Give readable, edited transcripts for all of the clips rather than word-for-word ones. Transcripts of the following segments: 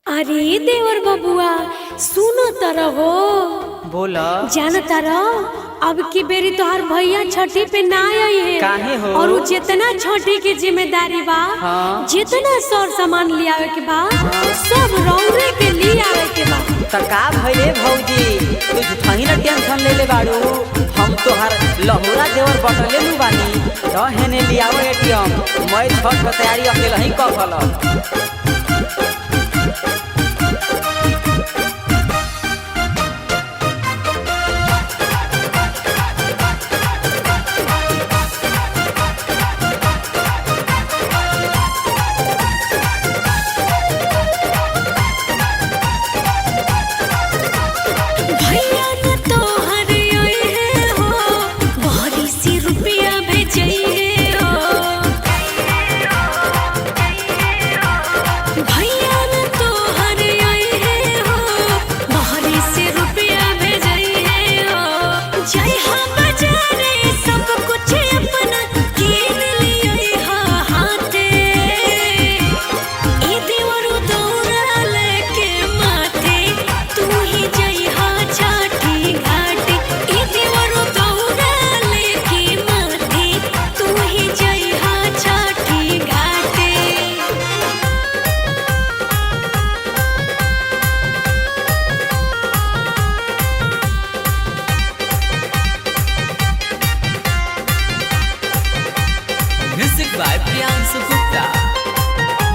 अरे देवर बबुआ सुनो तरह हो। बोला जान तरह अब की बेरी तोहर भैया छठी पे ना आई है। काहे हो? और जितना छठी की जिम्मेदारी बा, हाँ। जितना सर सामान ले आवे के बा, सब रौरे के लिए आवे के बा। त का भइले भौजी, तू झूठाही ना टेंशन ले ले बाड़ू। हम तोहर लहुरा देवर बटले नु बानी। रहने लियाओ एटीएम, मैं छठ के तैयारी अकेला ही कर Music by Priyansu Gupta.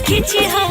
खिची हाँ